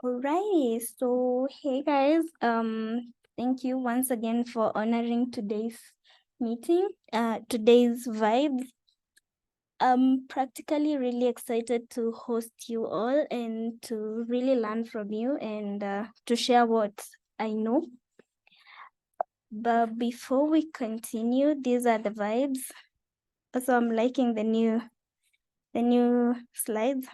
Alrighty, so hey guys, thank you once again for honoring today's meeting, today's vibes. I'm practically really excited to host you all and to really learn from you and to share what I know. But before we continue, these are the vibes. Also, I'm liking the new slides.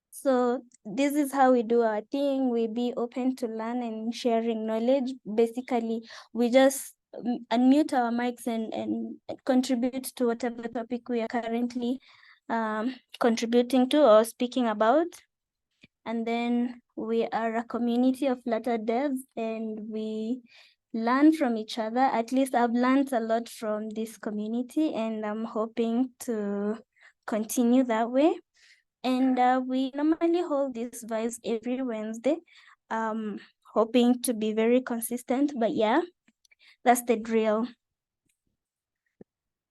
So this is how we do our thing. We be open to learn and sharing knowledge. Basically, we just unmute our mics and contribute to whatever topic we are currently contributing to or speaking about. And then we are a community of Flutter devs and we learn from each other. At least I've learned a lot from this community and I'm hoping to continue that way. And we normally hold these vibes every Wednesday, hoping to be very consistent, but yeah, that's the drill.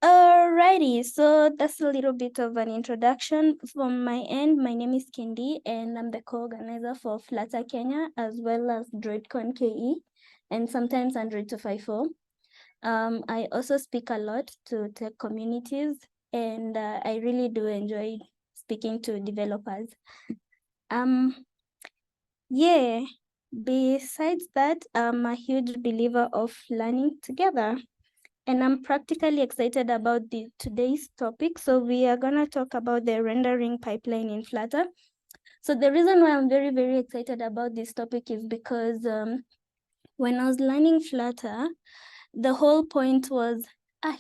Alrighty, so that's a little bit of an introduction from my end. My name is Kendi, and I'm the co-organizer for Flutter Kenya, as well as DroidCon KE, and sometimes Android 254. I also speak a lot to tech communities, and I really do enjoy speaking to developers. Yeah, besides that, I'm a huge believer of learning together. And I'm practically excited about today's topic. So we are gonna talk about the rendering pipeline in Flutter. So the reason why I'm very, very excited about this topic is because when I was learning Flutter, the whole point was,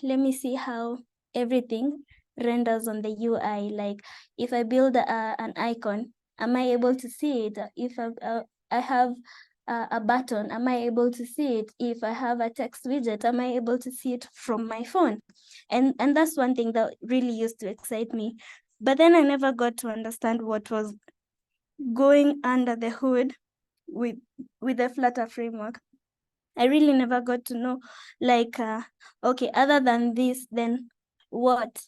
let me see how everything renders on the UI. Like if I build an icon, am I able to see it? If I have a button, am I able to see it? If I have a text widget, am I able to see it from my phone? And that's one thing that really used to excite me. But then I never got to understand what was going under the hood with the Flutter framework. I really never got to know, like, okay, other than this, then what?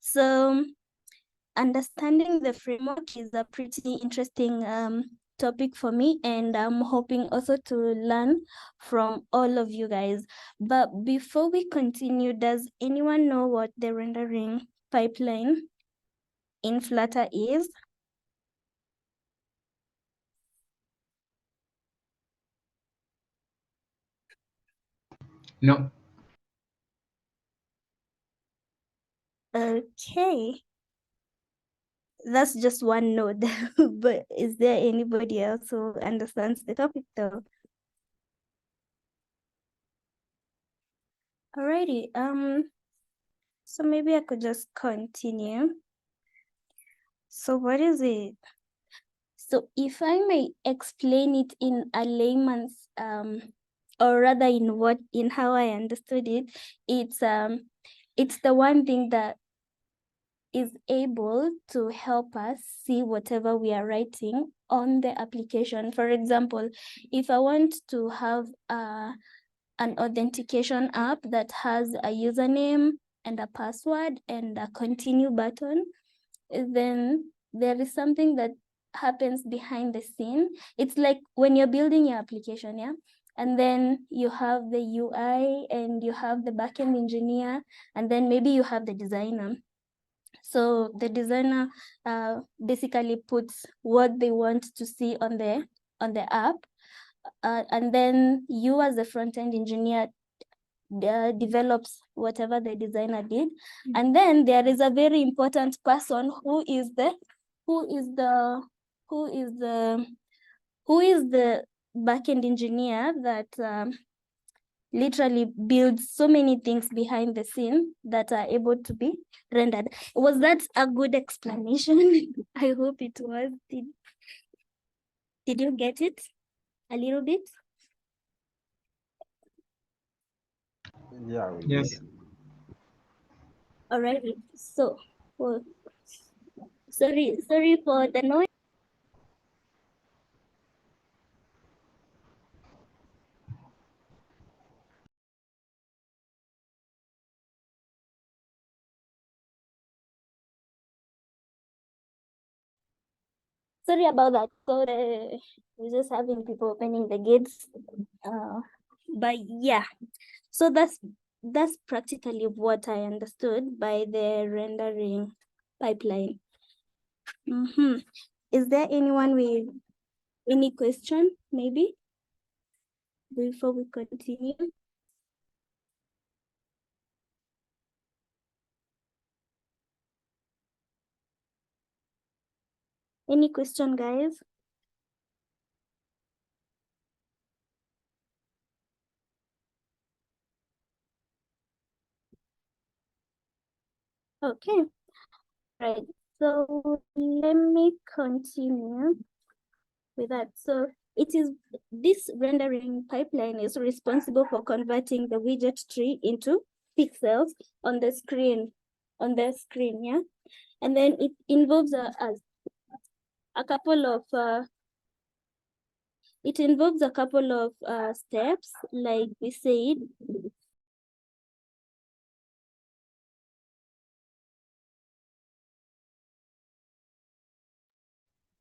So understanding the framework is a pretty interesting topic for me, and I'm hoping also to learn from all of you guys. But before we continue, does anyone know what the rendering pipeline in Flutter is? No. Okay. That's just one node, but is there anybody else who understands the topic though? Alrighty, so maybe I could just continue. So what is it? So if I may explain it in a layman's, or rather in how I understood it, it's the one thing that is able to help us see whatever we are writing on the application. For example, if I want to have an authentication app that has a username and a password and a continue button, then there is something that happens behind the scene. It's like when you're building your application, yeah? And then you have the UI and you have the backend engineer, and then maybe you have the designer. So the designer basically puts what they want to see on the app. And then you as a front-end engineer develops whatever the designer did. And then there is a very important person who is the backend engineer that literally builds so many things behind the scene that are able to be rendered. Was that a good explanation? I hope it was. Did you get it a little bit? Yeah, we Yes. get it. All right. So, well, sorry for the noise. Sorry about that. So we're just having people opening the gates. But yeah, so that's practically what I understood by the rendering pipeline. Is there anyone with any question, maybe, before we continue? Any question, guys? Okay, right. So let me continue with that. So this rendering pipeline is responsible for converting the widget tree into pixels on the screen, yeah. And then it involves a couple of steps, like we said.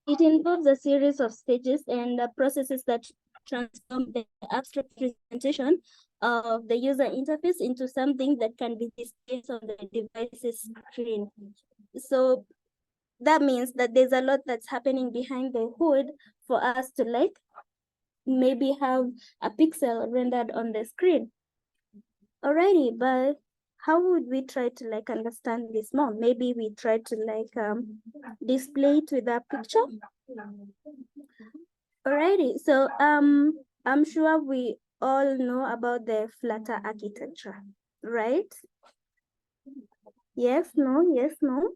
It involves a series of stages and processes that transform the abstract representation of the user interface into something that can be displayed on the device's screen. So that means that there's a lot that's happening behind the hood for us to like maybe have a pixel rendered on the screen. Alrighty, but how would we try to like understand this more? Maybe we try to like display it with a picture. Alrighty, so I'm sure we all know about the Flutter architecture, right? Yes, no, yes, no.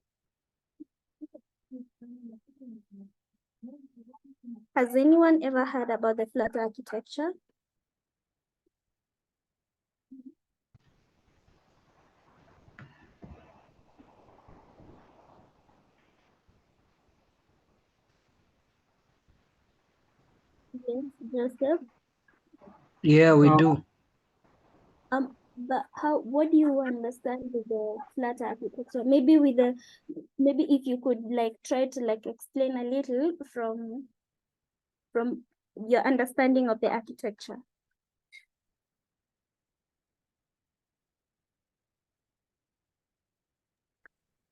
Has anyone ever heard about the Flutter architecture? Yes, Joseph. Yeah, we do. But what do you understand with the Flutter architecture? Maybe if you could like try to like explain a little from your understanding of the architecture.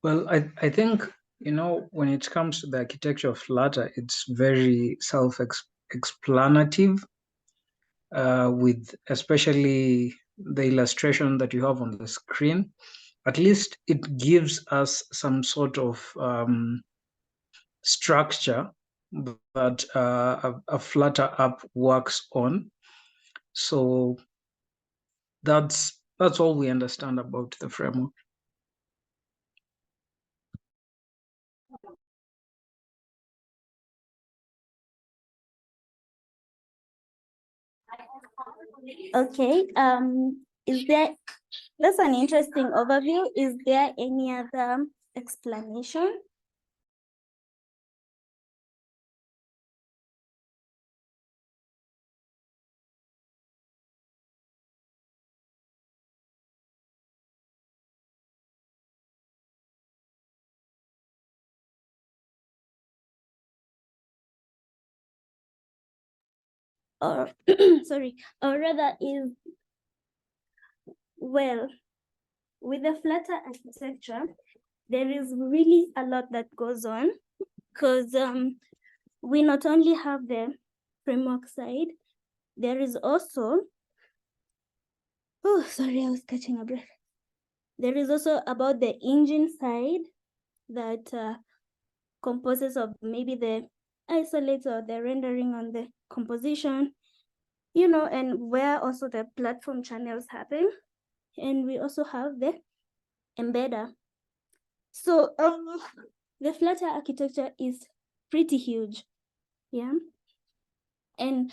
Well, I think, when it comes to the architecture of Flutter, it's very self-explanative, with especially the illustration that you have on the screen. At least it gives us some sort of structure that a Flutter app works on. So that's all we understand about the framework. Okay. That's an interesting overview. Is there any other explanation? Or sorry, or rather is, well, with the Flutter architecture, there is really a lot that goes on, because we not only have the framework side, there is also, oh, sorry, I was catching a breath. There is also about the engine side that composes of maybe the isolates or the rendering on the composition, and where also the platform channels happen. And we also have the embedder. So the Flutter architecture is pretty huge, yeah. And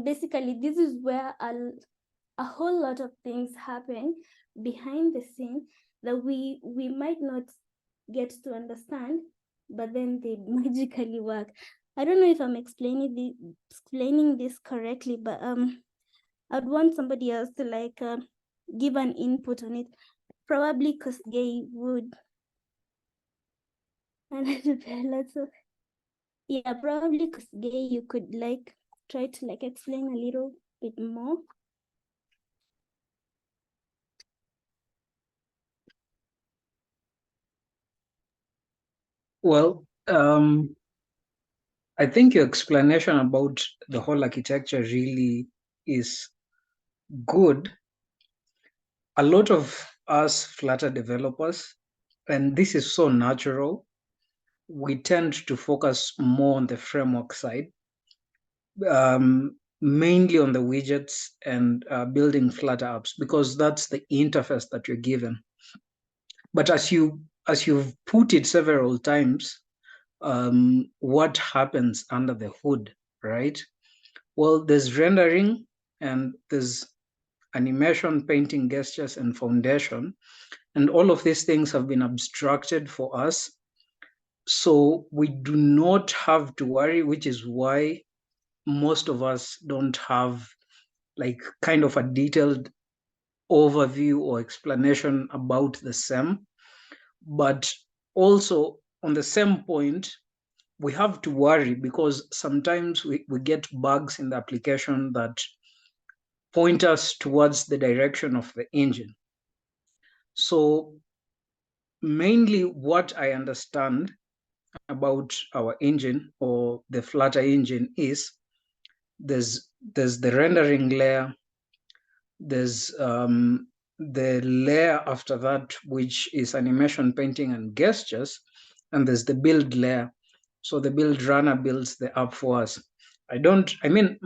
basically this is where a whole lot of things happen behind the scene that we might not get to understand, but then they magically work. I don't know if I'm explaining this correctly, but I'd want somebody else to like give an input on it. Probably Kosgei would. And let's Yeah, probably Kusgei, you could like try to like explain a little bit more. Well, I think your explanation about the whole architecture really is good. A lot of us Flutter developers, and this is so natural, we tend to focus more on the framework side, mainly on the widgets and building Flutter apps, because that's the interface that you're given. But as you've put it several times, what happens under the hood, right? Well, there's rendering and there's animation, painting, gestures, and foundation. And all of these things have been abstracted for us. So we do not have to worry, which is why most of us don't have like kind of a detailed overview or explanation about the SEM. But also on the same point, we have to worry because sometimes we get bugs in the application that point us towards the direction of the engine. So mainly what I understand about our engine or the Flutter engine is there's the rendering layer, there's the layer after that, which is animation, painting, and gestures, and there's the build layer. So the build runner builds the app for us. I mean,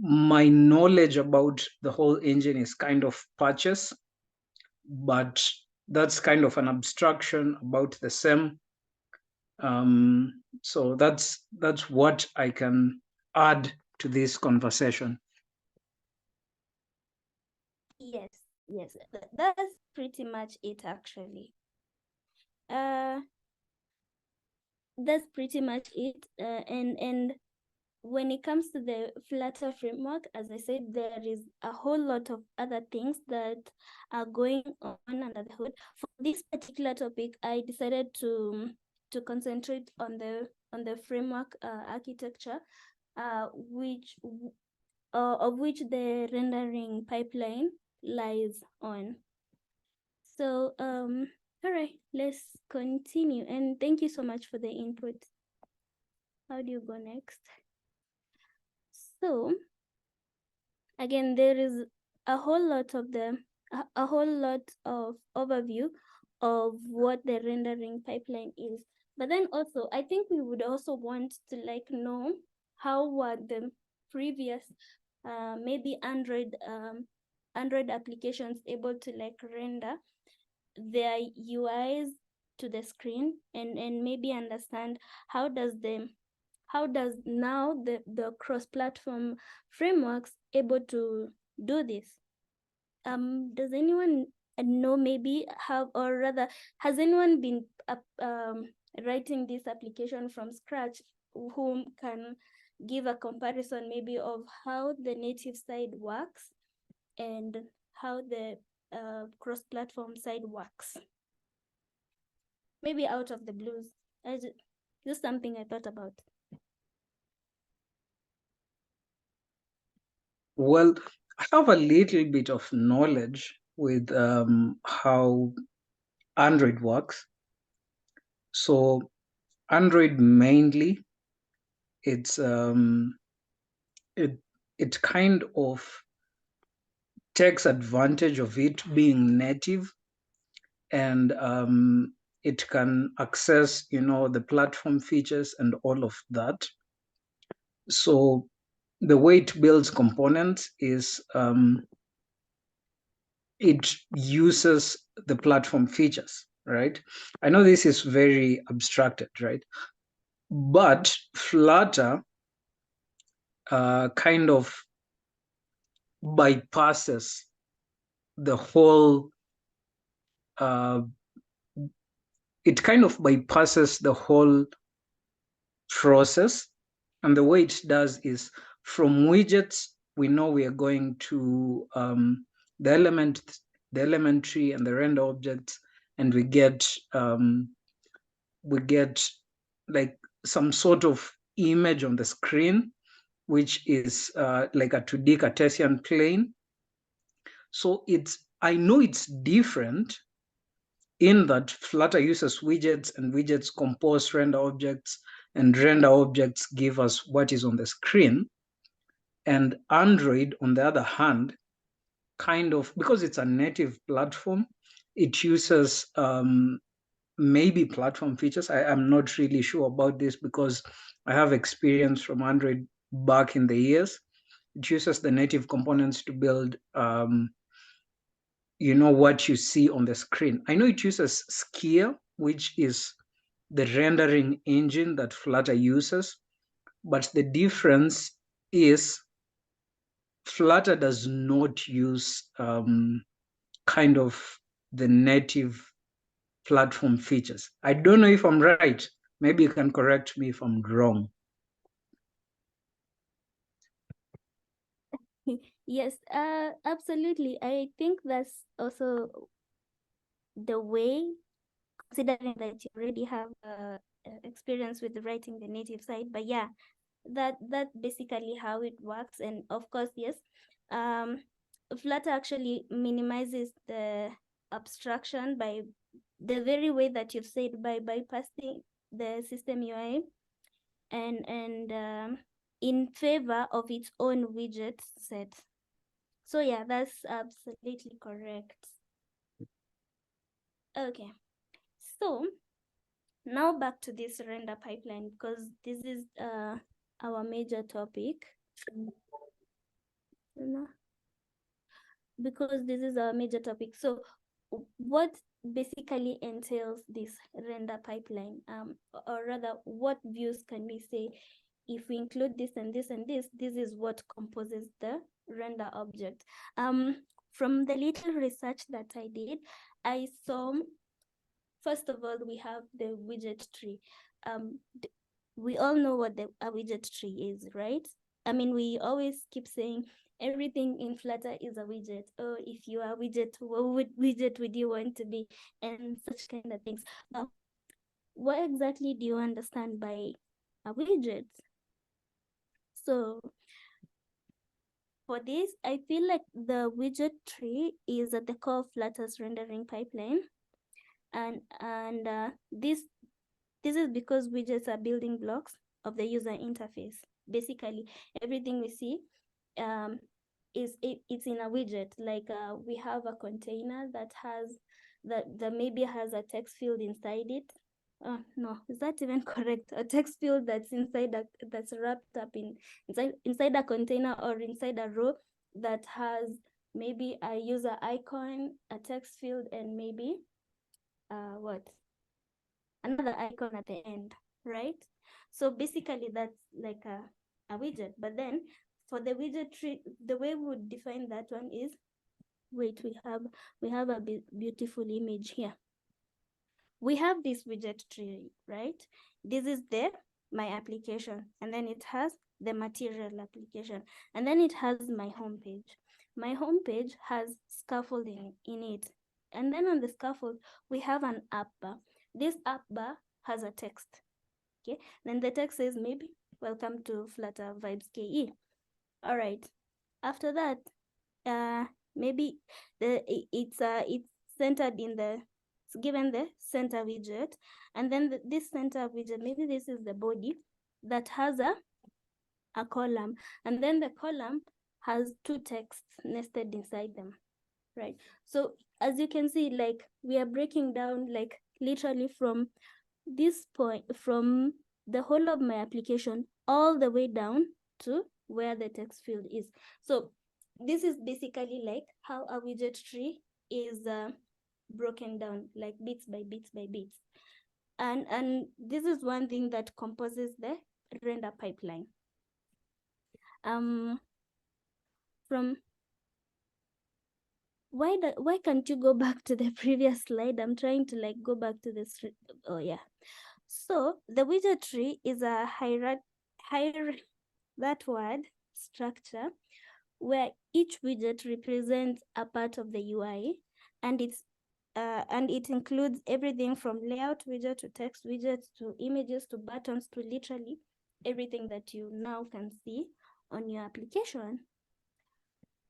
my knowledge about the whole engine is kind of patches, but that's kind of an abstraction about the same. So that's what I can add to this conversation. Yes, yes, that's pretty much it actually. Uh, that's pretty much it. And when it comes to the Flutter framework, as I said, there is a whole lot of other things that are going on under the hood. For this particular topic, I decided to concentrate on the framework architecture, which of which the rendering pipeline lies on. So all right, let's continue. And thank you so much for the input. How do you go next? So again, there is a whole lot of a whole lot of overview of what the rendering pipeline is. But then also, I think we would also want to like know how were the previous maybe Android applications able to like render their UIs to the screen, and maybe understand how does now the cross-platform frameworks able to do this. Does anyone know maybe how, or rather, has anyone been writing this application from scratch whom can give a comparison maybe of how the native side works and how the cross-platform side works? Maybe out of the blues. Just something I thought about. Well, I have a little bit of knowledge with how Android works. So Android mainly, it's it kind of takes advantage of it being native, and it can access the platform features and all of that. So the way it builds components is it uses the platform features, right? I know this is very abstracted, right? But Flutter kind of bypasses the whole, uh, it kind of bypasses the whole process. And the way it does is from widgets, we know we are going to the element tree and the render objects, and we get like some sort of image on the screen, which is like a 2D Cartesian plane. So I know it's different in that Flutter uses widgets, and widgets compose render objects, and render objects give us what is on the screen. And Android, on the other hand, kind of, because it's a native platform, it uses maybe platform features. I'm not really sure about this because I have experience from Android back in the years. It uses the native components to build what you see on the screen. I know it uses Skier, which is the rendering engine that Flutter uses, but the difference is Flutter does not use kind of the native platform features. I don't know if I'm right. Maybe you can correct me if I'm wrong. Yes, absolutely. I think that's also the way, considering that you already have experience with writing the native side. But yeah, that's basically how it works. And of course, yes, Flutter actually minimizes the abstraction by the very way that you've said, by bypassing the system UI and in favor of its own widget set. So yeah, that's absolutely correct. Okay, so now back to this render pipeline, because this is our major topic. Because this is our major topic. So what basically entails this render pipeline? Or rather, what views can we say? If we include this and this and this is what composes the render object. From the little research that I did, I saw, first of all, we have the widget tree. We all know what a widget tree is, right? I mean, we always keep saying everything in Flutter is a widget. Oh, if you are a widget, what widget would you want to be? And such kind of things. What exactly do you understand by a widget? So for this, I feel like the widget tree is at the core of Flutter's rendering pipeline. And this is because widgets are building blocks of the user interface. Basically, everything we see it's in a widget. Like we have a container that maybe has a text field inside it. No, is that even correct? A text field that's that's wrapped up inside a container, or inside a row that has maybe a user icon, a text field, and maybe another icon at the end, right? So basically that's like a widget. But then for the widget tree, the way we would define that one is, wait, we have a beautiful image here. We have this widget tree, right? This is my application, and then it has the material application, and then it has my home page. My home page has scaffolding in it, and then on the scaffold we have an app bar. This app bar has a text. Okay, then the text says maybe welcome to Flutter Vibes KE. All right. After that, maybe it's centered in it's given the center widget, and then this center widget, maybe this is the body that has a column, and then the column has two texts nested inside them, right? So as you can see, like we are breaking down like literally from this point, from the whole of my application all the way down to where the text field is. So this is basically like how a widget tree is broken down, like bits by bits by bits. And this is one thing that composes the render pipeline. From why can't you go back to the previous slide? I'm trying to like go back to this. Oh yeah. So the widget tree is a that word structure where each widget represents a part of the UI, and it includes everything from layout widget to text widgets to images to buttons to literally everything that you now can see on your application.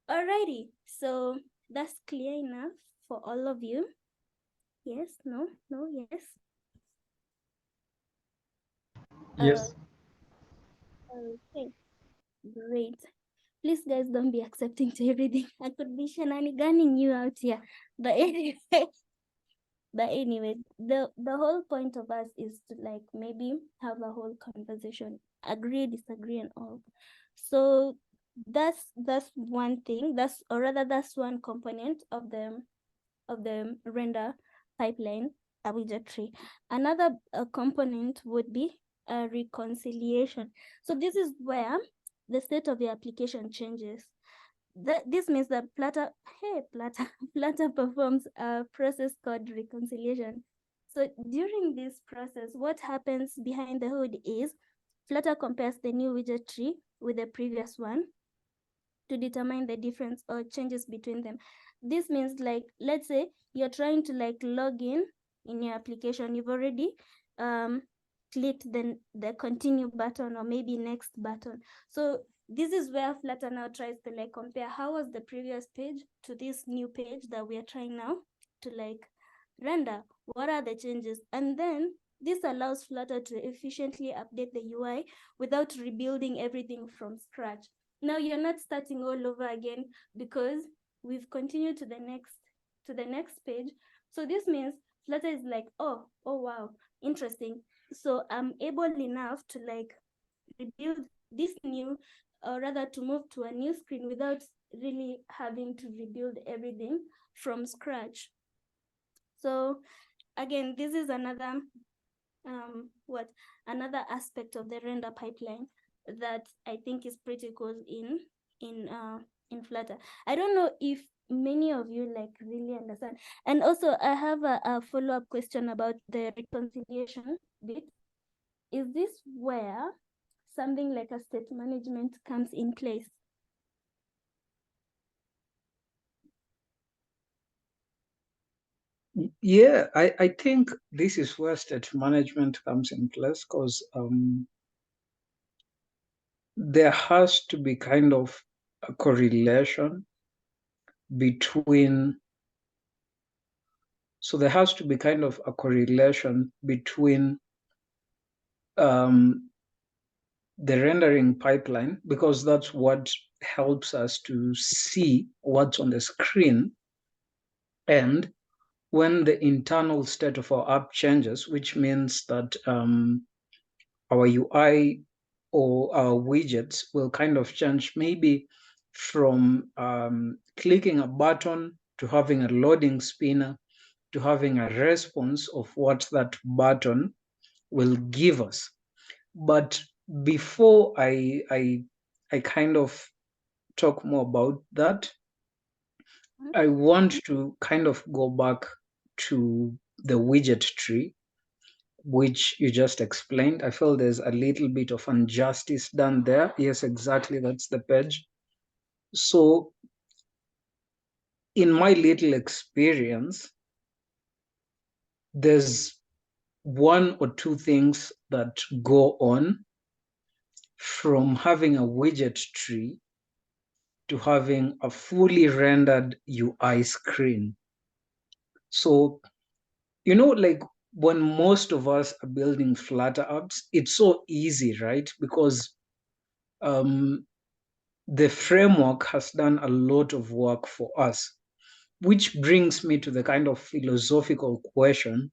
Alrighty, so that's clear enough for all of you. Yes, no, yes. Yes. Okay, great. Please, guys, don't be accepting to everything. I could be shenaniganing you out here. But anyway, the whole point of us is to like maybe have a whole conversation, agree, disagree, and all. So that's one thing. That's one component of the render pipeline, a widget tree. Another component would be a reconciliation. So this is where the state of the application changes. This means that Flutter performs a process called reconciliation. So during this process, what happens behind the hood is Flutter compares the new widget tree with the previous one to determine the difference or changes between them. This means, like, let's say you're trying to like log in your application. You've already clicked the continue button or maybe next button. So this is where Flutter now tries to like compare how was the previous page to this new page that we are trying now to like render. What are the changes? And then this allows Flutter to efficiently update the UI without rebuilding everything from scratch. Now you're not starting all over again because we've continued to the next page. So this means Flutter is like, oh wow, interesting. So I'm able enough to like rebuild this new, or rather to move to a new screen without really having to rebuild everything from scratch. So again, this is another another aspect of the render pipeline that I think is pretty cool in Flutter. I don't know if many of you like really understand. And also I have a follow-up question about the reconciliation bit. Is this where something like a state management comes in place? Yeah, I think this is where state management comes in place, because there has to be kind of a correlation between, so there has to be kind of a correlation between the rendering pipeline, because that's what helps us to see what's on the screen, and when the internal state of our app changes, which means that our UI or our widgets will kind of change, maybe from clicking a button to having a loading spinner to having a response of what that button will give us. But before I kind of talk more about that, I want to kind of go back to the widget tree, which you just explained. I feel there's a little bit of injustice done there. Yes, exactly. That's the page. So, in my little experience, there's one or two things that go on from having a widget tree to having a fully rendered UI screen. So, like when most of us are building Flutter apps, it's so easy, right? Because the framework has done a lot of work for us, which brings me to the kind of philosophical question.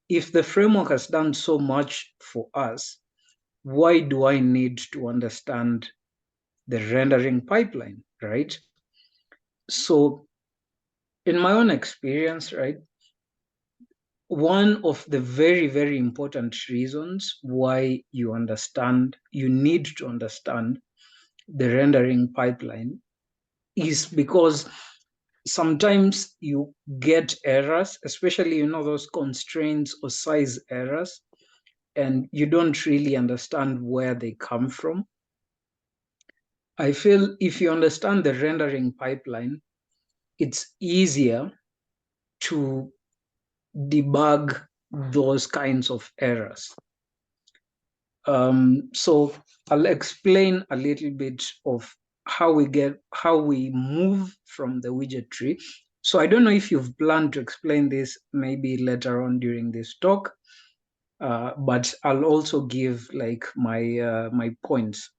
If the framework has done so much for us, why do I need to understand the rendering pipeline, right? So, in my own experience, right, one of the very, very important reasons why you need to understand the rendering pipeline is because sometimes you get errors, especially, those constraints or size errors, and you don't really understand where they come from. I feel if you understand the rendering pipeline, it's easier to debug those kinds of errors. So I'll explain a little bit of how we move from the widget tree. So I don't know if you've planned to explain this maybe later on during this talk, but I'll also give like my points.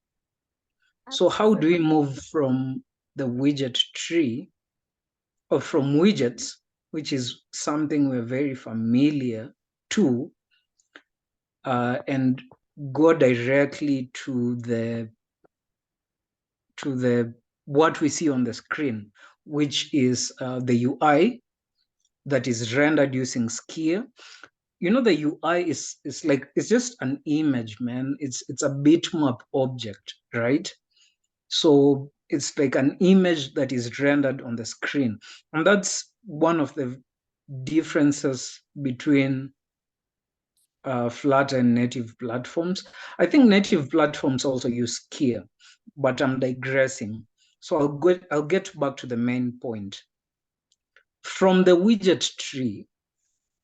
So how do we move from the widget tree or from widgets, which is something we're very familiar to, and go directly to the what we see on the screen, which is the UI that is rendered using Skier. You know, the UI is like, it's just an image, man. It's a bitmap object, right? So it's like an image that is rendered on the screen. And that's one of the differences between Flutter and native platforms. I think native platforms also use Skier, but I'm digressing. So I'll get back to the main point. From the widget tree,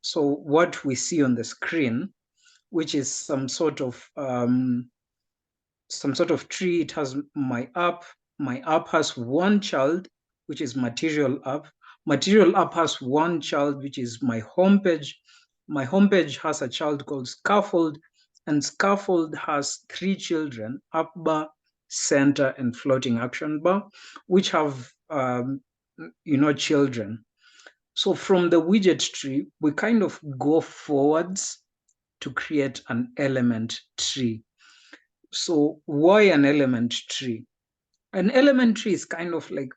so what we see on the screen, which is some sort of tree. It has my app. My app has one child, which is Material app. Material app has one child, which is my homepage. My homepage has a child called Scaffold, and Scaffold has three children: app bar, center, and floating action bar, which have children. So from the widget tree, we kind of go forwards to create an element tree. So why an element tree? An element tree is kind of like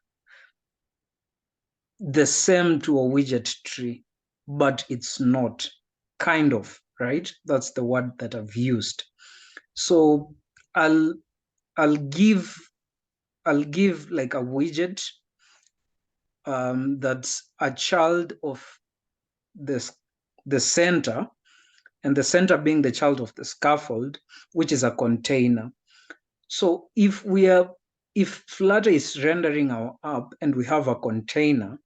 the same to a widget tree, but it's not. Kind of, right? That's the word that I've used. So I'll give like a widget that's a child of the center, and the center being the child of the scaffold, which is a container. So if Flutter is rendering our app and we have a container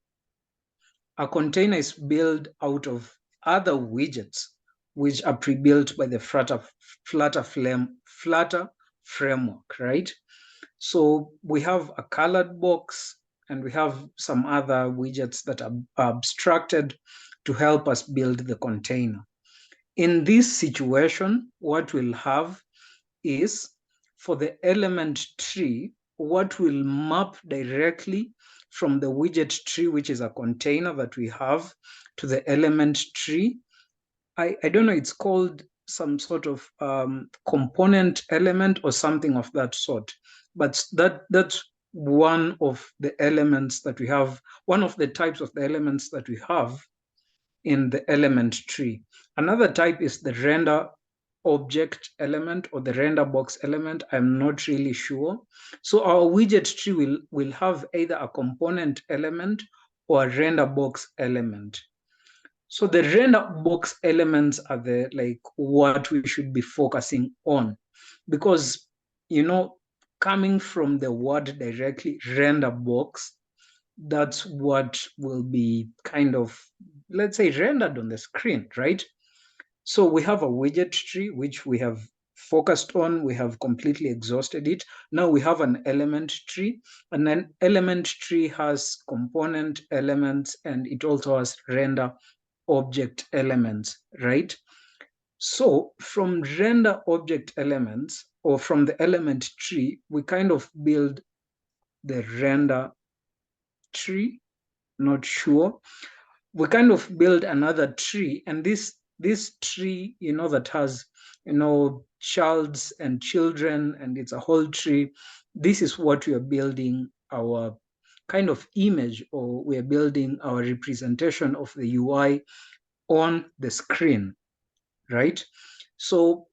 is built out of other widgets, which are pre-built by the Flutter framework, right? So we have a colored box, and we have some other widgets that are abstracted to help us build the container. In this situation, what we'll have is, for the element tree, what will map directly from the widget tree, which is a container that we have, to the element tree. I don't know, it's called some sort of component element or something of that sort. But that's one of the elements that we have, one of the types of the elements that we have in the element tree. Another type is the render object element or the render box element. I'm not really sure. So our widget tree will have either a component element or a render box element. So the render box elements are the like what we should be focusing on, because coming from the word directly, render box, that's what will be kind of, let's say, rendered on the screen, right? So we have a widget tree, which we have focused on. We have completely exhausted it. Now we have an element tree, and an element tree has component elements, and it also has render object elements, right? So from render object elements, or from the element tree, we kind of build the render tree, not sure. We kind of build another tree, and this tree, that has, childs and children, and it's a whole tree. This is what we are building our kind of image, or we are building our representation of the UI on the screen, right? So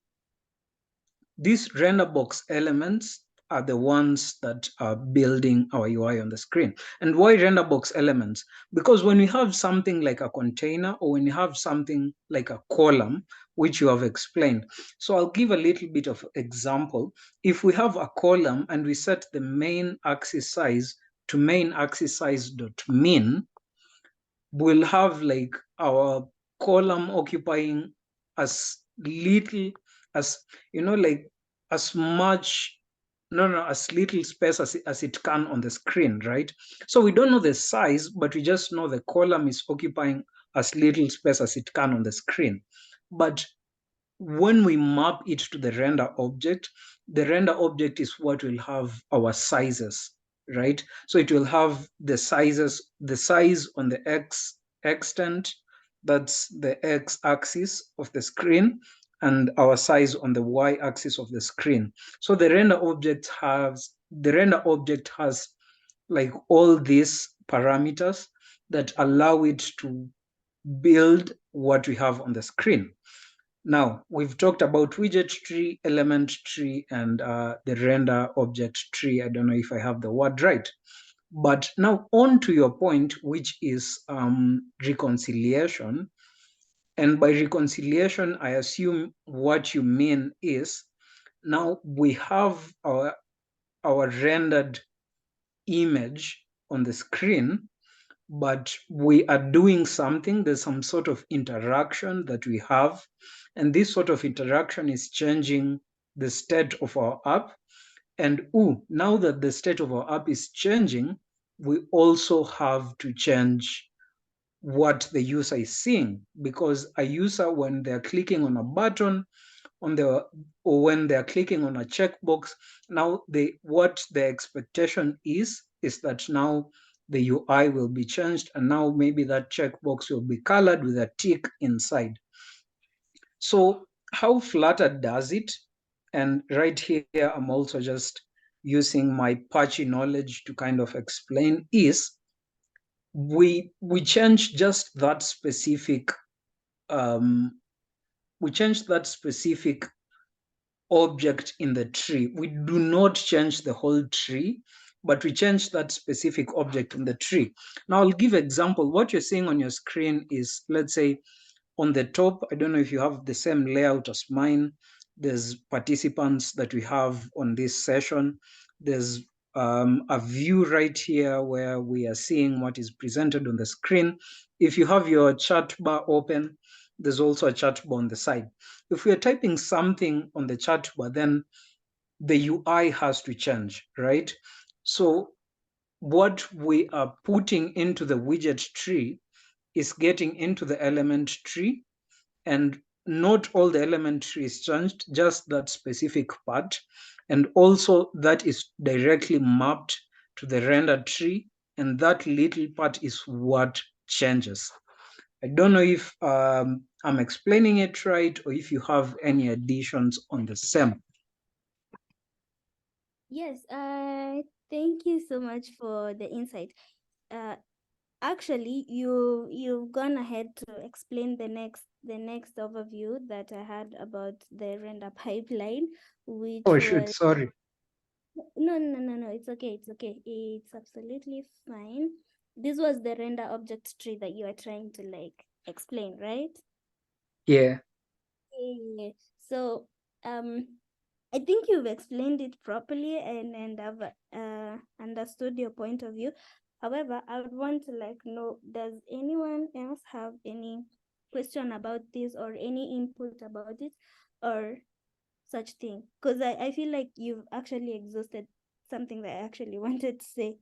these render box elements are the ones that are building our UI on the screen. And why render box elements? Because when we have something like a container, or when you have something like a column, which you have explained. So I'll give a little bit of example. If we have a column and we set the main axis size to main axis size dot min, we'll have like our column occupying as little as you know, like as much, as little space as it can on the screen, right? So we don't know the size, but we just know the column is occupying as little space as it can on the screen. But when we map it to the render object is what will have our sizes, right? So it will have the size on the x extent, that's the x axis of the screen, and our size on the y axis of the screen. So the render object has like all these parameters that allow it to build what we have on the screen. Now, we've talked about widget tree, element tree, and the render object tree. I don't know if I have the word right. But now on to your point, which is reconciliation. And by reconciliation, I assume what you mean is now we have our rendered image on the screen, but we are doing something. There's some sort of interaction that we have, and this sort of interaction is changing the state of our app. And now that the state of our app is changing, we also have to change what the user is seeing, because a user, when they're clicking on a button or when they're clicking on a checkbox, now what the expectation is that now the UI will be changed, and now maybe that checkbox will be colored with a tick inside. So how Flutter does it, and right here I'm also just using my patchy knowledge to kind of explain, is we change just that specific we change that specific object in the tree. We do not change the whole tree, but we change that specific object in the tree. Now I'll give example. What you're seeing on your screen is, let's say, on the top, I don't know if you have the same layout as mine. There's participants that we have on this session. There's a view right here where we are seeing what is presented on the screen. If you have your chat bar open, there's also a chat bar on the side. If we are typing something on the chat bar, then the UI has to change, right? So what we are putting into the widget tree is getting into the element tree, and not all the element tree is changed, just that specific part. And also that is directly mapped to the render tree, and that little part is what changes. I don't know if I'm explaining it right, or if you have any additions on the same. Yes, thank you so much for the insight. Uh, Actually, you've gone ahead to explain the next overview that I had about the render pipeline, which Oh, shoot, was sorry. no. It's okay. It's okay. It's absolutely fine. This was the render object tree that you are trying to like explain, right? Yeah. Yeah. So, I think you've explained it properly, and I've understood your point of view. However, I would want to like know, does anyone else have any question about this or any input about it or such thing? Because I feel like you've actually exhausted something that I actually wanted to say.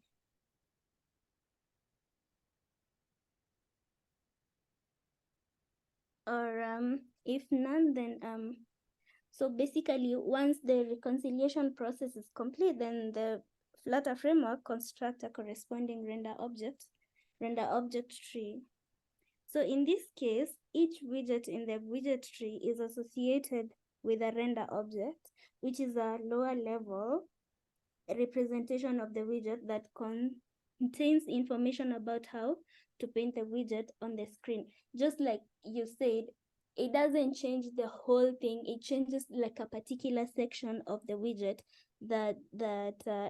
Or if none, then so basically, once the reconciliation process is complete, then the Flutter framework constructs a corresponding render object tree. So in this case, each widget in the widget tree is associated with a render object, which is a lower level representation of the widget that contains information about how to paint the widget on the screen. Just like you said, it doesn't change the whole thing. It changes like a particular section of the widget that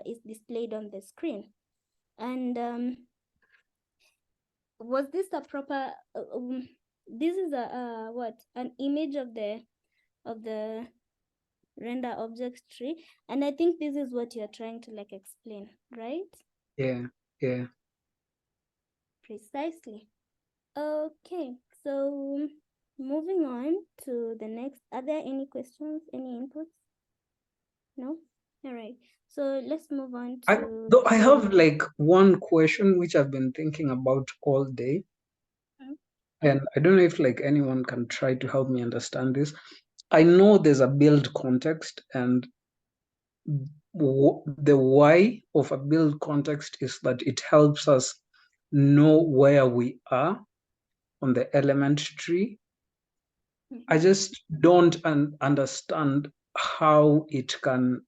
is displayed on the screen. And was this a proper? This is a what, an image of the render object tree, and I think this is what you're trying to like explain, right? Yeah. Yeah. Precisely. Okay, so moving on to the next. Are there any questions, any inputs? No? All right. So let's move on to I have like one question which I've been thinking about all day, and I don't know if like anyone can try to help me understand this. I know there's a build context, and the why of a build context is that it helps us know where we are on the element tree. I just don't understand how it can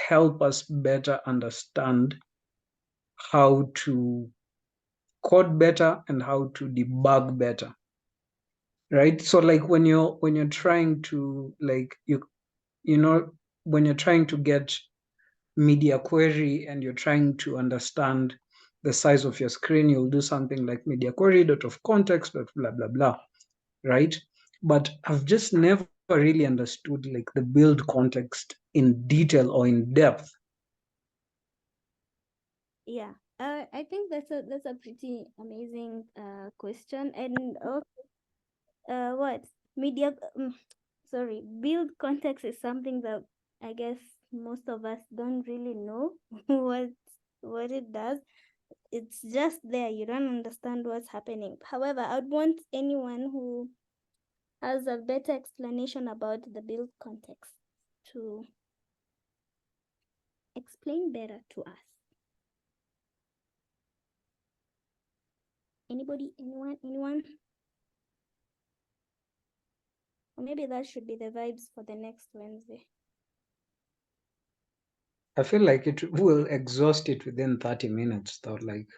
help us better understand how to code better and how to debug better, right? So like when you're trying to like you know when you're trying to get media query and you're trying to understand the size of your screen, you'll do something like media query dot of context dot blah blah blah, right? But I've just never really understood like the build context in detail or in depth. Yeah, I think that's a pretty amazing question. And what media? Sorry, build context is something that I guess most of us don't really know what it does. It's just there. You don't understand what's happening. However, I'd want anyone who has a better explanation about the build context to explain better to us. Anybody? Anyone? Anyone? Or maybe that should be the vibes for the next Wednesday. I feel like it will exhaust it within 30 minutes though. Like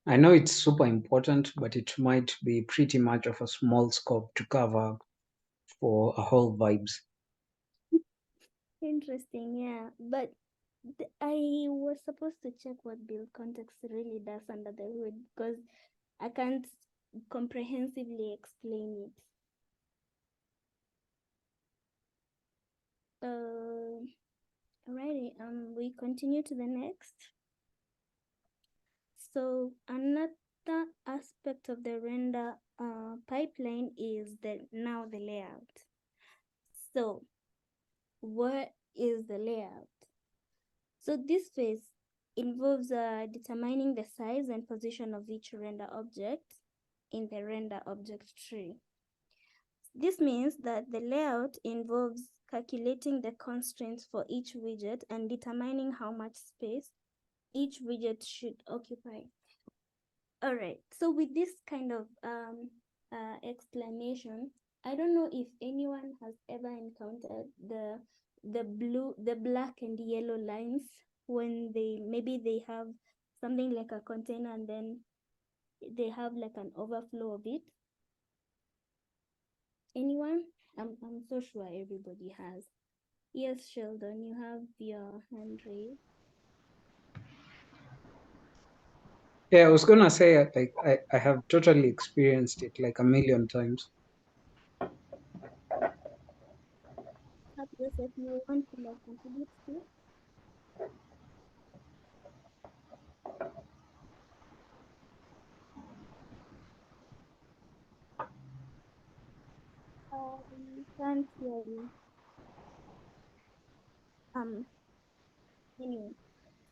I know it's super important, but it might be pretty much of a small scope to cover for a whole vibes. Interesting, yeah. But I was supposed to check what build context really does under the hood because I can't comprehensively explain it. Alrighty, we continue to the next. So another aspect of the render pipeline is the layout. So what is the layout? So this phase involves determining the size and position of each render object in the render object tree. This means that the layout involves calculating the constraints for each widget and determining how much space each widget should occupy. All right, so with this kind of explanation, I don't know if anyone has ever encountered the black and yellow lines when they have something like a container and then they have like an overflow of it. Anyone? I'm so sure everybody has. Yes, Sheldon, you have your hand raised. Yeah, I was gonna say like I have totally experienced it like a million times. Joseph, you want to like contribute to? We can't hear you. Um, anyway,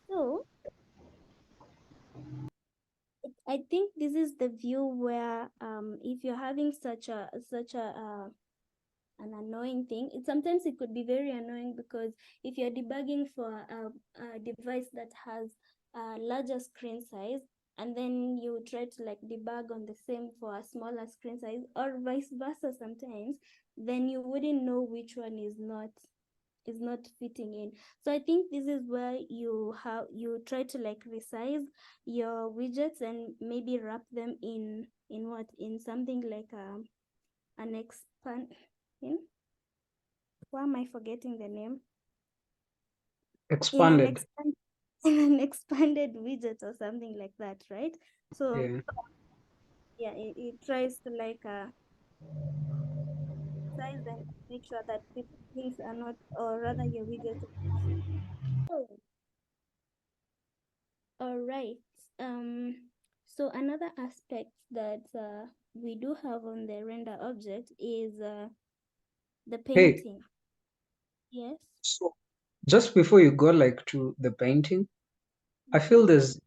so I think this is the view where if you're having such a an annoying thing, sometimes it could be very annoying because if you're debugging for a device that has a larger screen size and then you try to like debug on the same for a smaller screen size or vice versa sometimes, then you wouldn't know which one is not fitting in. So I think this is where you try to like resize your widgets and maybe wrap them in something like an expand in why am I forgetting the name? In an Expanded. expand in an expanded widget or something like that, right? So Yeah. yeah, it tries to like size and make sure that things are not, or rather your widgets are not fit. Oh, all right. So another aspect that we do have on the render object is the Hey, painting. Yes. so just before you go like to the painting, I Mm-hmm. feel there's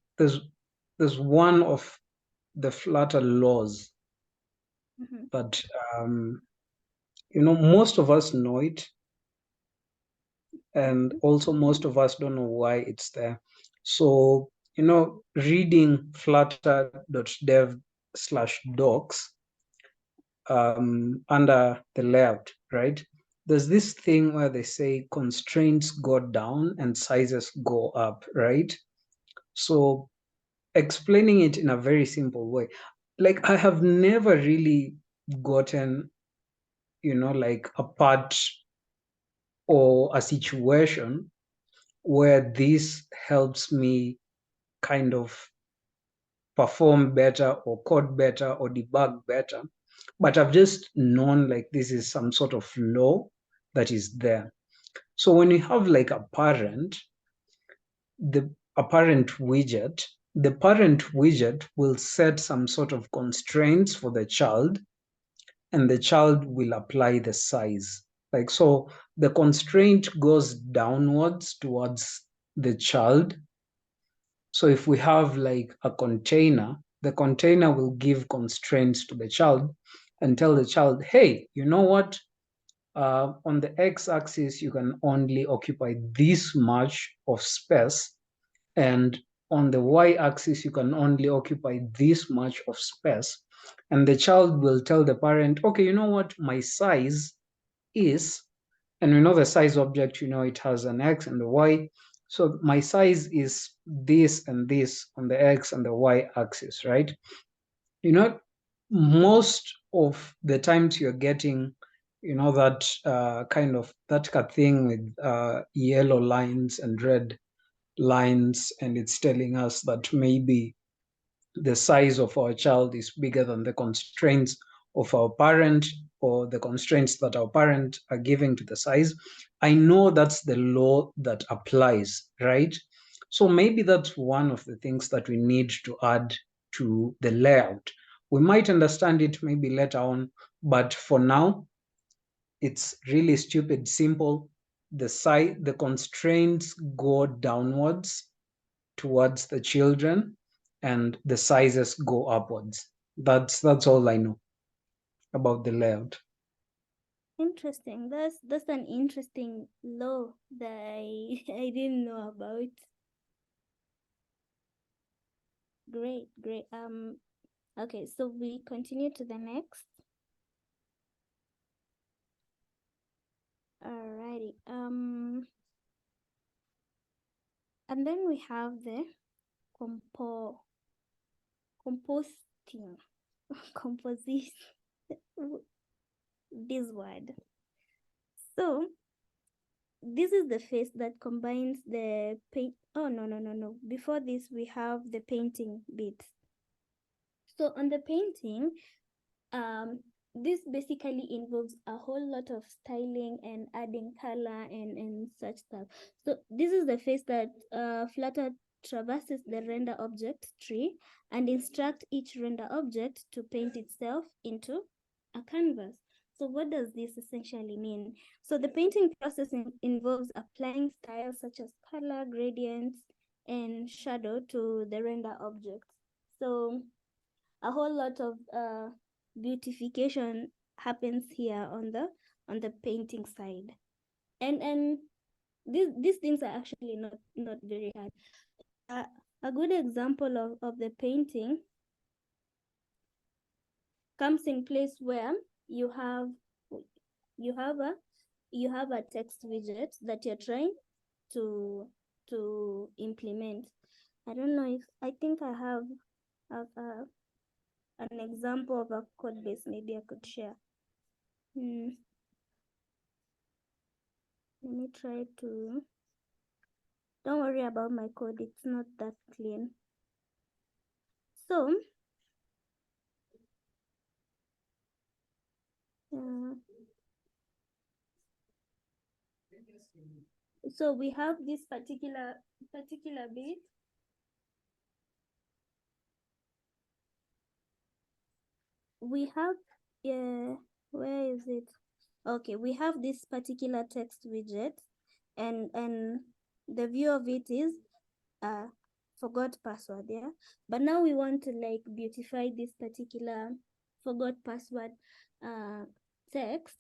one of the Flutter laws Mm-hmm. that most of us know it, and Mm-hmm. also most of us don't know why it's there. So, reading flutter.dev/docs under the layout, right? There's this thing where they say constraints go down and sizes go up, right? So explaining it in a very simple way, like I have never really gotten, like a part or a situation where this helps me kind of perform better or code better or debug better. But I've just known like this is some sort of law that is there. So when you have like the parent widget will set some sort of constraints for the child, and the child will apply the size. Like, so the constraint goes downwards towards the child. So if we have like a container, the container will give constraints to the child and tell the child, hey, you know what? On the x-axis, you can only occupy this much of space, and on the y-axis, you can only occupy this much of space. And the child will tell the parent, okay, you know what? My size is, and we know the size object, it has an x and a y. So my size is this and this on the x and the y axis, right? You know, most of the times you're getting, that that thing with yellow lines and red lines, and it's telling us that maybe the size of our child is bigger than the constraints of our parent, or the constraints that our parent are giving to the size. I know that's the law that applies, right? So maybe that's one of the things that we need to add to the layout. We might understand it maybe later on, but for now, it's really stupid simple. The constraints go downwards towards the children, and the sizes go upwards. That's all I know about the layout. Interesting. That's an interesting law that I didn't know about. Great, great. Okay, so we continue to the next. Alrighty. And then we have the compo composting composition this word. So this is the phase that combines the paint. Oh, no. Before this, we have the painting bit. So on the painting, um, this basically involves a whole lot of styling and adding color and such stuff. So this is the phase that Flutter traverses the render object tree and instruct each render object to paint itself into a canvas. So what does this essentially mean? So the painting process involves applying styles such as color, gradients, and shadow to the render object. So a whole lot of beautification happens here on the painting side, and these things are actually not very hard. uh, a good example of the painting comes in place where you have you have a you have a text widget that you're trying to implement. I don't know if I think I have an example of a code base maybe I could share. Hmm. Let me try to. Don't worry about my code, it's not that clean. So, uh, we have this particular bit. we have, where is it? Okay, we have this particular text widget, and the view of it is forgot password, yeah. But now we want to like beautify this particular forgot password text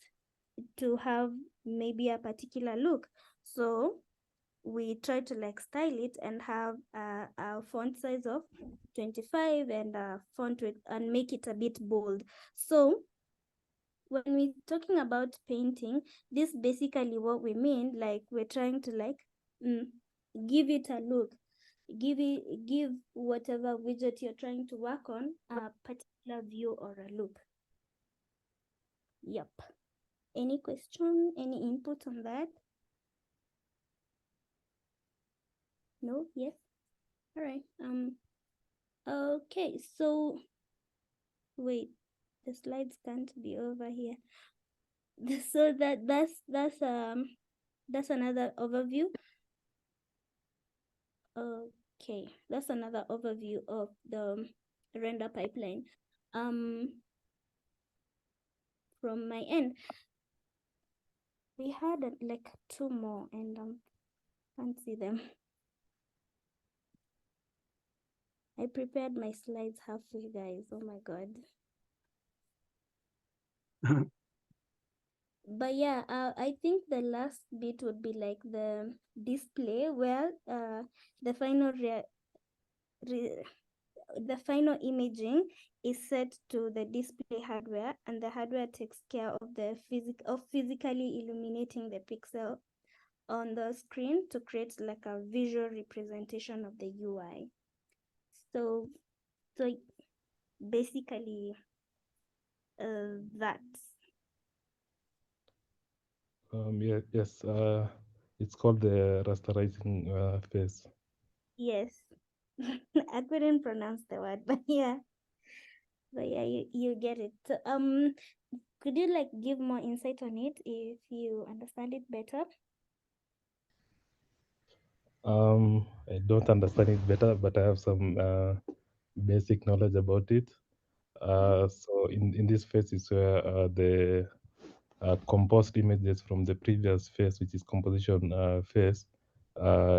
to have maybe a particular look. So we try to like style it and have a font size of 25 and a font width and make it a bit bold. So when we're talking about painting, this basically what we mean, like we're trying to like give it a look, give whatever widget you're trying to work on a particular view or a look. Yep. Any question, any input on that? No? Yes? All right. Okay, so wait, the slides can't be over here. So that's another overview. Okay, that's another overview of the render pipeline. From my end, we had like two more, and can't see them. I prepared my slides halfway, guys. Oh my god. But yeah, I think the last bit would be like the display, where the final the final imaging is set to the display hardware, and the hardware takes care of the physically illuminating the pixel on the screen to create like a visual representation of the UI. So basically that's Yes. It's called the rasterizing phase. yes. I couldn't pronounce the word, but yeah, you get it. So, could you like give more insight on it if you understand it better? I don't understand it better, but I have some basic knowledge about it. So in this phase is where the composed images from the previous phase, which is composition phase,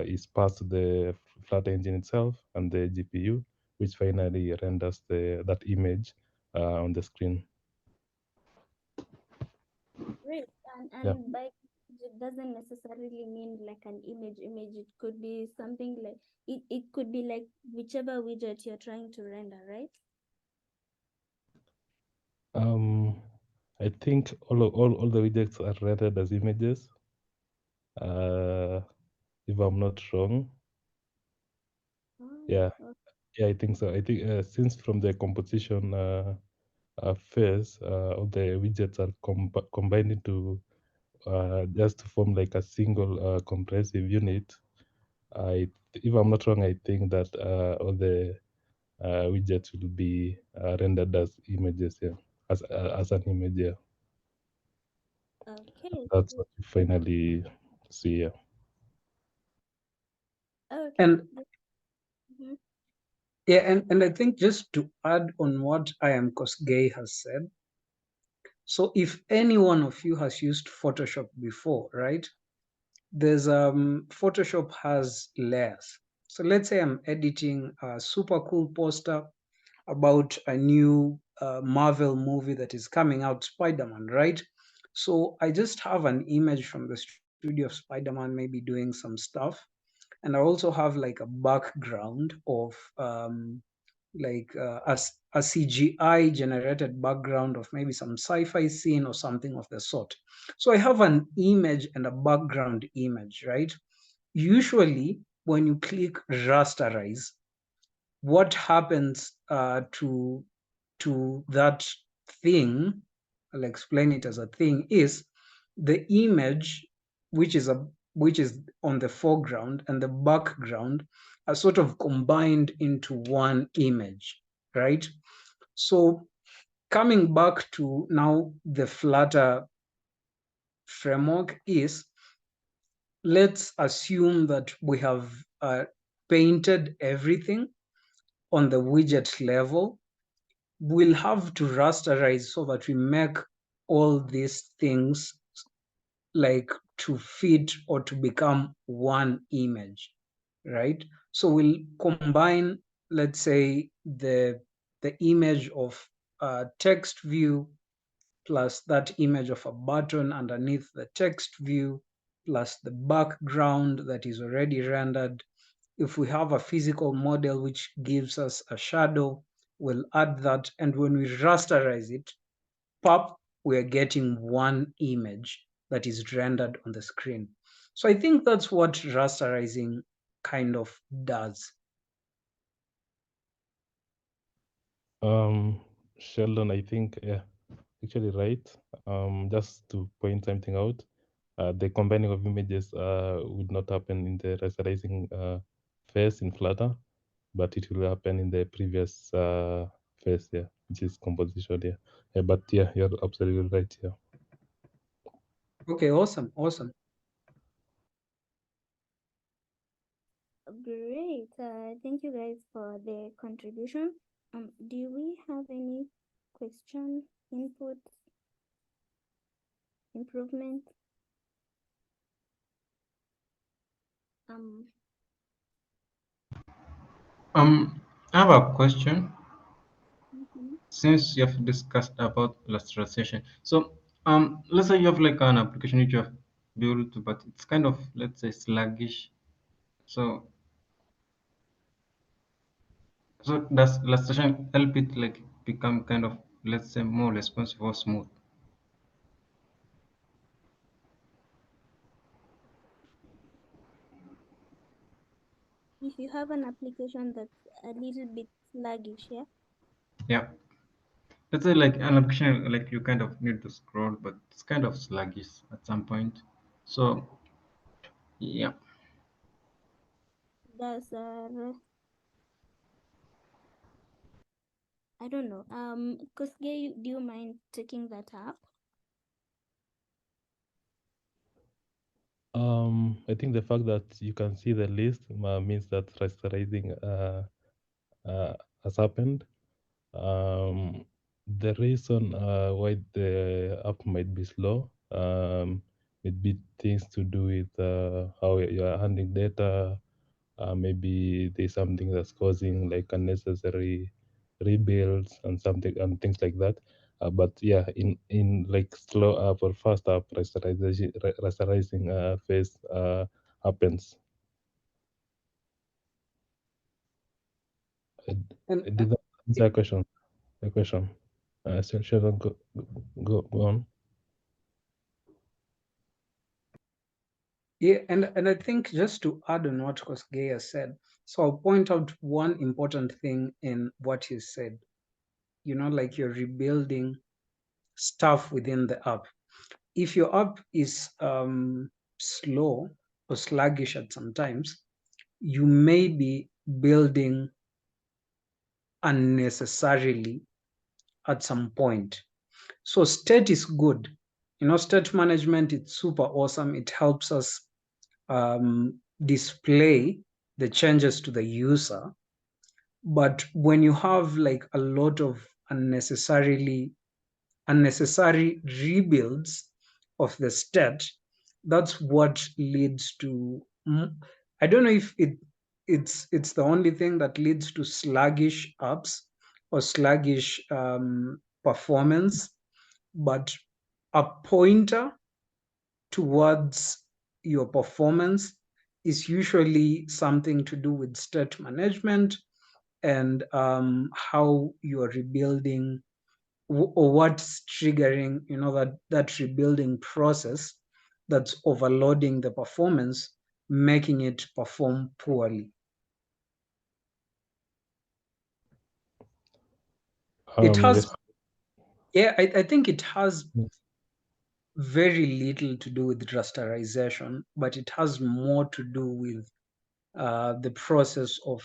is passed to the Flutter engine itself and the GPU, which finally renders that image on the screen. Great. Yeah. And by it doesn't necessarily mean like an image. It could be something like it could be like whichever widget you're trying to render, right? I think all the widgets are rendered as images. If I'm not wrong. Oh, Yeah. okay. Yeah, I think so. I think since from the composition phase, all the widgets are combined into just to form like a single compressive unit. If I'm not wrong, I think that all the widgets will be rendered as images, yeah, as an image, yeah. Okay. That's what you finally see, yeah. Okay. And Mhm. yeah, and I think just to add on what I am Kosgei has said, so if any one of you has used Photoshop before, right? There's Photoshop has layers. So let's say I'm editing a super cool poster about a new Marvel movie that is coming out, Spider-Man, right? So I just have an image from the studio of Spider-Man, maybe doing some stuff. And I also have like a background of a CGI generated background of maybe some sci-fi scene or something of the sort. So I have an image and a background image, right? Usually, when you click rasterize, what happens to that thing? I'll explain it as a thing. Is the image which is a which is on the foreground and the background are sort of combined into one image, right? So coming back to now the Flutter framework is, let's assume that we have painted everything on the widget level, we'll have to rasterize so that we make all these things like to fit or to become one image, right? So we'll combine, let's say, the image of a text view plus that image of a button underneath the text view plus the background that is already rendered. If we have a physical model which gives us a shadow, we'll add that. And when we rasterize it, pop, we're getting one image that is rendered on the screen. So I think that's what rasterizing kind of does. Sheldon, I think, yeah, actually right. Just to point something out, the combining of images would not happen in the rasterizing phase in Flutter, but it will happen in the previous phase, yeah, which is composition, yeah. But yeah, you're absolutely right, yeah. Okay, awesome. Great. Thank you guys for the contribution. Do we have any question, input, improvement? I have a question. Mhm. Since you have discussed about rasterization, so let's say you have like an application which you have built, but it's kind of, let's say, sluggish. So does rasterization help it like become kind of, let's say, more responsive or smooth? If you have an application that's a little bit sluggish, yeah? Yeah. Let's say like an application like you kind of need to scroll, but it's kind of sluggish at some point. So yeah. Does I don't know. Kosuke, do you mind taking that up? I think the fact that you can see the list means that rasterizing has happened. The reason why the app might be slow might be things to do with how you are handling data. Maybe there's something that's causing like unnecessary rebuilds and something and things like that. But yeah, in like slow app or fast app, rasterizing phase happens. And Did that answer your question? The question. So Sheldon, go on. yeah, and I think just to add on what Kosgeya said, so I'll point out one important thing in what he said. Like you're rebuilding stuff within the app. If your app is slow or sluggish at some times, you may be building unnecessarily at some point. So state is good. State management is super awesome. It helps us display the changes to the user. But when you have like a lot of unnecessary rebuilds of the state, that's what leads to, I don't know if it's the only thing that leads to sluggish apps or sluggish performance, but a pointer towards your performance is usually something to do with state management and how you're rebuilding or what's triggering that rebuilding process that's overloading the performance, making it perform poorly. It has, Yes. yeah, I think it has Yes. very little to do with rasterization, but it has more to do with the process of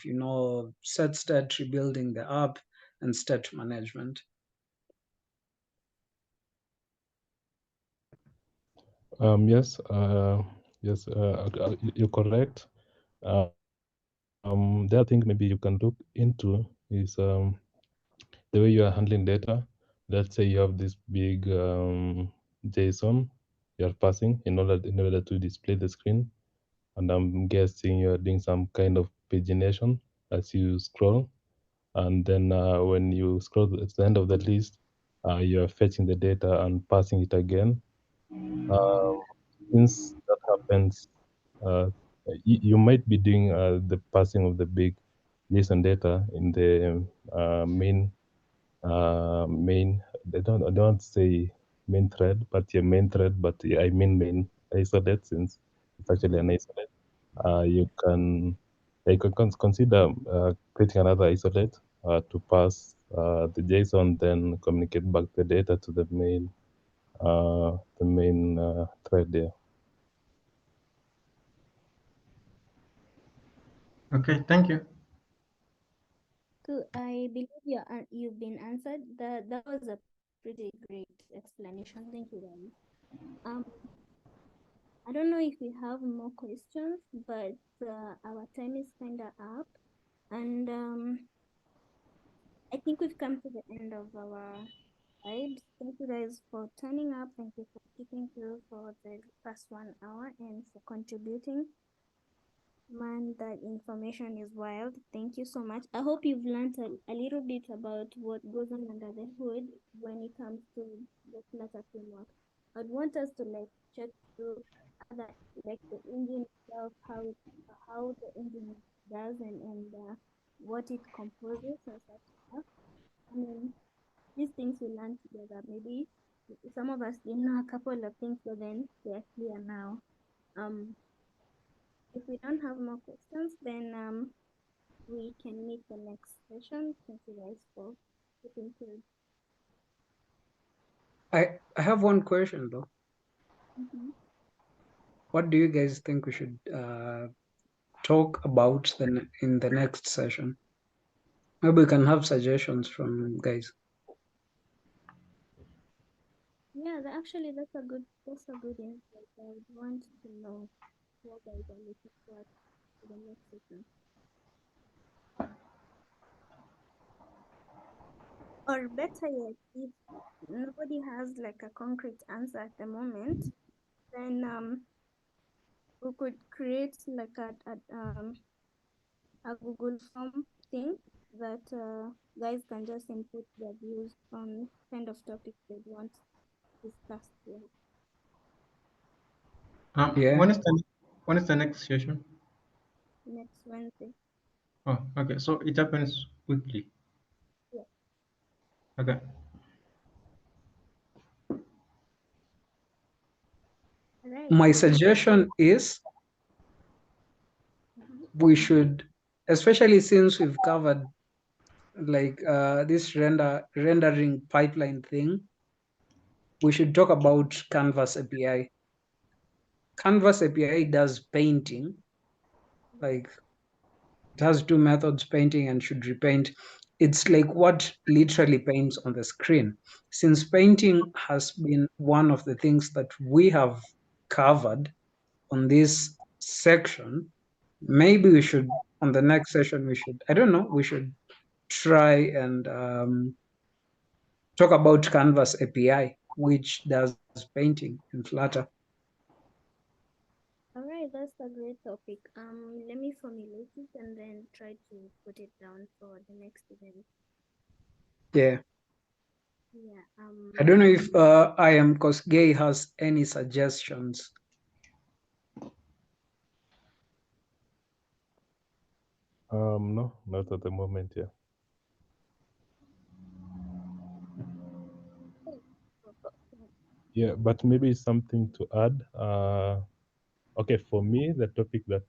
set state, rebuilding the app, and state management. Yes. Yes. You're correct. The other thing maybe you can look into is the way you are handling data. Let's say you have this big JSON you are passing in order to display the screen, and I'm guessing you are doing some kind of pagination as you scroll, and then when you scroll to the end of the list, you are fetching the data and passing it again. Um, since that happens, uh, you might be doing the passing of the big JSON data in the main. I don't want to say main thread, but yeah, main thread. But yeah, I mean main isolate, since it's actually an isolate. You can consider creating another isolate to pass the JSON, then communicate back the data to the main thread there. Okay, thank you. So I believe you've been answered. That was a pretty great explanation. Thank you, guys. Um, I don't know if we have more questions, but our time is kind of up, and I think we've come to the end of our vibes. Thank you guys for turning up. Thank you for keeping through for the past 1 hour and for contributing. Man, that information is wild. Thank you so much. I hope you've learned a little bit about what goes on under the hood when it comes to the Flutter framework. I'd want us to like check through other like the engine itself, how the engine does and what it composes and such stuff. I mean, these things we learn together. Maybe some of us didn't know a couple of things, but then they're clear now. Um, if we don't have more questions, then we can meet the next session. Thank you guys for keeping through. I have one question though. Mhm. What do you guys think we should talk about in the next session? Maybe we can have suggestions from guys. Yeah, that's a good insight. I would want to know what guys are looking for the next session. Or better yet, if nobody has like a concrete answer at the moment, then we could create like a Google form thing that guys can just input their views on kind of topics they want discussed here Yeah. When is the next session? next Wednesday. Oh, okay. So it happens weekly. Yeah. Okay. All right. My suggestion is Mhm. we should, especially since we've covered like this rendering pipeline thing, we should talk about Canvas API. Canvas API does painting, like it has two methods, painting and should repaint. It's like what literally paints on the screen. Since painting has been one of the things that we have covered on this section, maybe we should, on the next session, I don't know, we should try and talk about Canvas API, which does painting in Flutter. All right, that's a great topic. Let me formulate it and then try to put it down for the next event. Yeah. Yeah. I don't know if I am Kosgei has any suggestions. No, not at the moment. Yeah. Yeah, but maybe something to add. Okay, for me, the topic that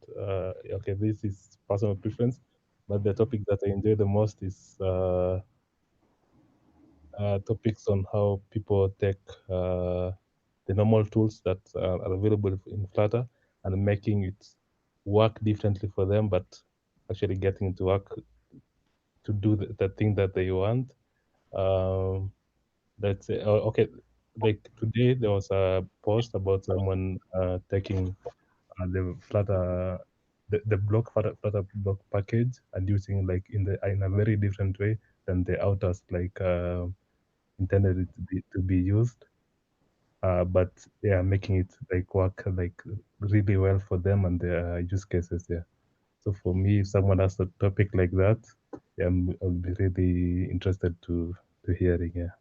okay, this is personal preference, but the topic that I enjoy the most is topics on how people take the normal tools that are available in Flutter and making it work differently for them, but actually getting it to work to do the thing that they want. Um, let's say, okay, like today there was a post about someone taking the Flutter block Flutter block package and using like in a very different way than the outers like intended it to be used. But yeah, making it like work like really well for them and their use cases. Yeah. So for me, if someone has a topic like that, yeah, I'll be really interested to hearing. Yeah.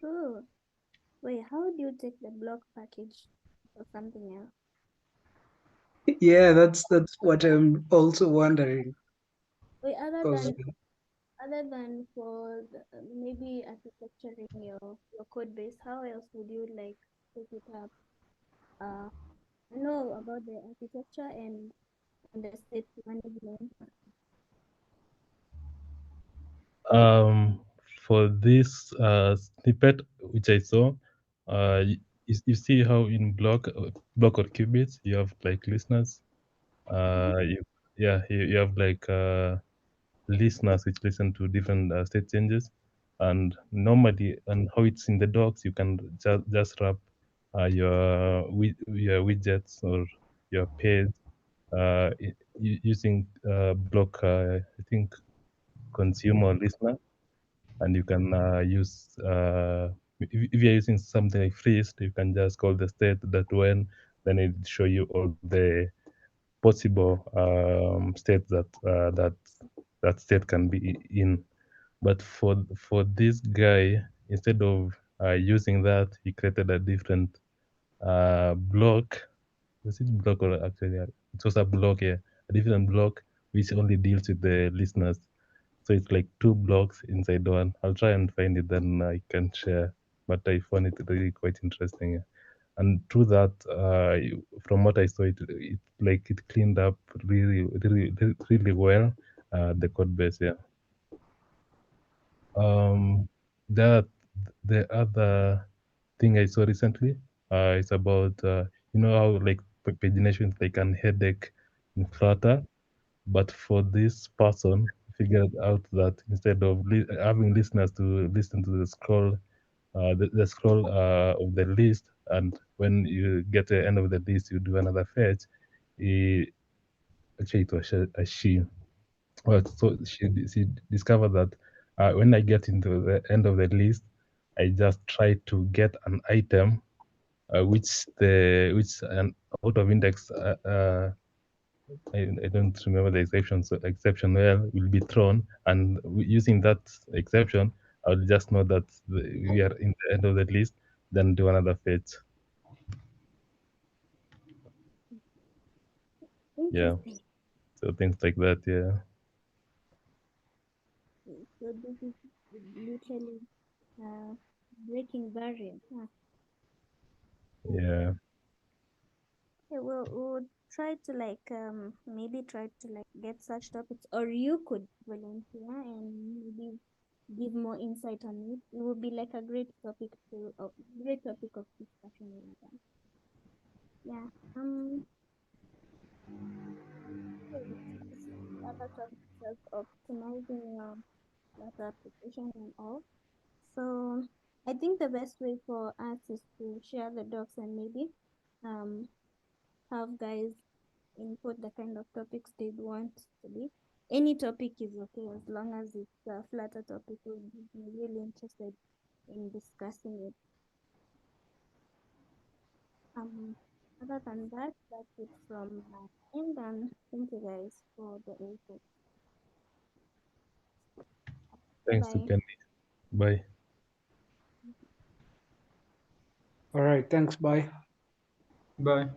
Cool. Wait, how do you take the block package or something else? Yeah, that's what I'm also wondering. Wait, 'Cause, other than for maybe architecturing your code base, how else would you like take it up? Uh, I know about the architecture and the state management. Um, for this snippet which I saw, you see how in block or qubits you have like listeners. You have like listeners which listen to different state changes, and normally and how it's in the docs, you can just wrap your widgets or your page using block. I think consumer listener, and you can use if you're using something like freeze, you can just call the state that when, then it show you all the possible states that state can be in. But for this guy, instead of using that, he created a different block. Was it block or actually it was a block? Yeah, a different block which only deals with the listeners. So it's like two blocks inside one. I'll try and find it, then I can share. But I found it really quite interesting. Yeah. And through that, from what I saw, it like it cleaned up really well the code base. Yeah. That the other thing I saw recently is about how like pagination is like an headache in Flutter, but for this person figured out that instead of having listeners to listen to the scroll, the scroll of the list, and when you get to the end of the list, you do another fetch. He, actually, it was a she. Well, so she discovered that when I get into the end of the list, I just try to get an item which an out of index I don't remember the exception, so exception well will be thrown, and using that exception, I'll just know that we are in the end of the list, then do another fetch. Yeah, Interesting. so things like that. Yeah, So this is literally uh, breaking barriers. Huh? yeah. Okay, we'll try to maybe try to get such topics, or you could volunteer and maybe give more insight on it. It would be like a great topic of discussion. Yeah. Okay, this other topic is optimizing your data application and all. So I think the best way for us is to share the docs and maybe um have guys input the kind of topics they'd want to be. Any topic is okay as long as it's a Flutter topic. We'll be really interested in discussing it. Um, Other than that, that's it from my end, and thank you guys for the input. Thanks to Bye. Kenny. Bye. all right, thanks. Bye. Bye.